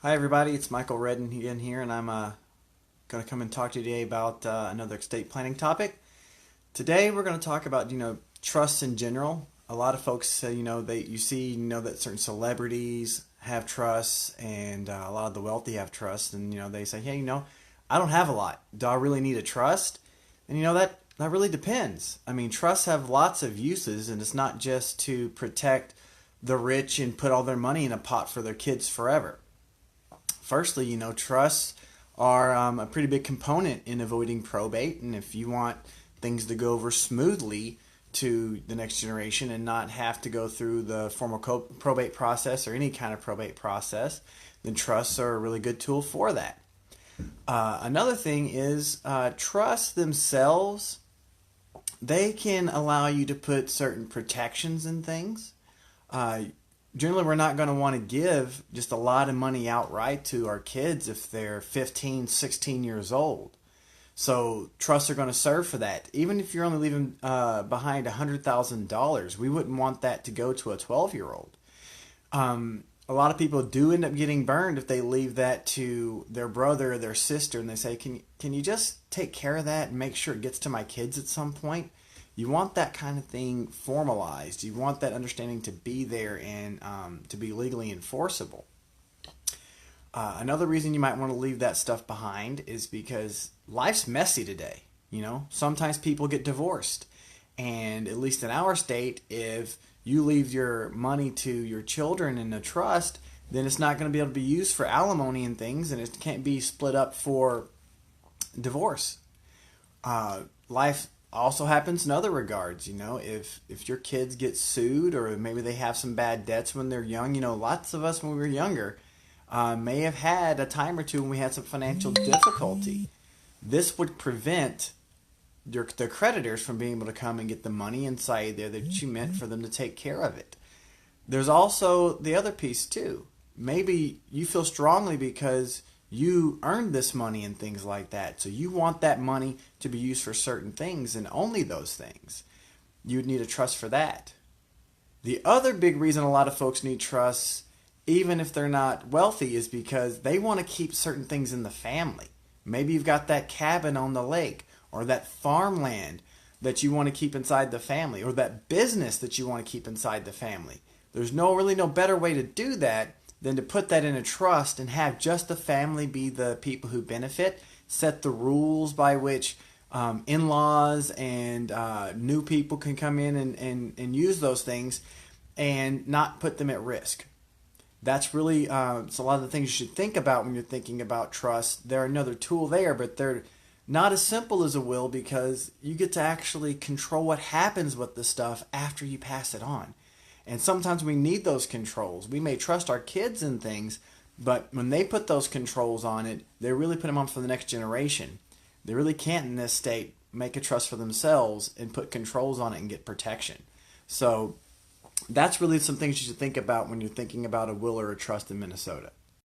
Hi everybody, it's Michael Redden again here, and I'm going to come and talk to you today about another estate planning topic. Today we're going to talk about trusts in general. A lot of folks say that certain celebrities have trusts, and a lot of the wealthy have trusts, and they say, hey, I don't have a lot. Do I really need a trust? And that really depends. I mean, trusts have lots of uses, and it's not just to protect the rich and put all their money in a pot for their kids forever. Firstly, trusts are a pretty big component in avoiding probate. And if you want things to go over smoothly to the next generation and not have to go through the formal probate process or any kind of probate process, then trusts are a really good tool for that. Another thing is trusts themselves, they can allow you to put certain protections in things. Generally, we're not going to want to give just a lot of money outright to our kids if they're 15, 16 years old. So trusts are going to serve for that. Even if you're only leaving behind $100,000, we wouldn't want that to go to a 12-year-old. A lot of people do end up getting burned if they leave that to their brother or their sister, and they say, can you just take care of that and make sure it gets to my kids at some point? You want that kind of thing formalized. You want that understanding to be there and to be legally enforceable. Another reason you might want to leave that stuff behind is because life's messy today. Sometimes people get divorced. And at least in our state, if you leave your money to your children in a trust, then it's not going to be able to be used for alimony and things, and it can't be split up for divorce. Life also happens in other regards. If your kids get sued, or maybe they have some bad debts when they're young. Lots of us when we were younger may have had a time or two when we had some financial difficulty. This would prevent the creditors from being able to come and get the money inside there that you meant for them to take care of it. There's also the other piece too. Maybe you feel strongly because you earned this money and things like that. So you want that money to be used for certain things and only those things. You would need a trust for that. The other big reason a lot of folks need trusts, even if they're not wealthy, is because they want to keep certain things in the family. Maybe you've got that cabin on the lake or that farmland that you want to keep inside the family, or that business that you want to keep inside the family. There's really no better way to do that than to put that in a trust and have just the family be the people who benefit, set the rules by which in-laws and new people can come in and use those things and not put them at risk. That's really it's a lot of the things you should think about when you're thinking about trust. They're another tool there, but they're not as simple as a will, because you get to actually control what happens with the stuff after you pass it on. And sometimes we need those controls. We may trust our kids in things, but when they put those controls on it, they really put them on for the next generation. They really can't in this state make a trust for themselves and put controls on it and get protection. So that's really some things you should think about when you're thinking about a will or a trust in Minnesota.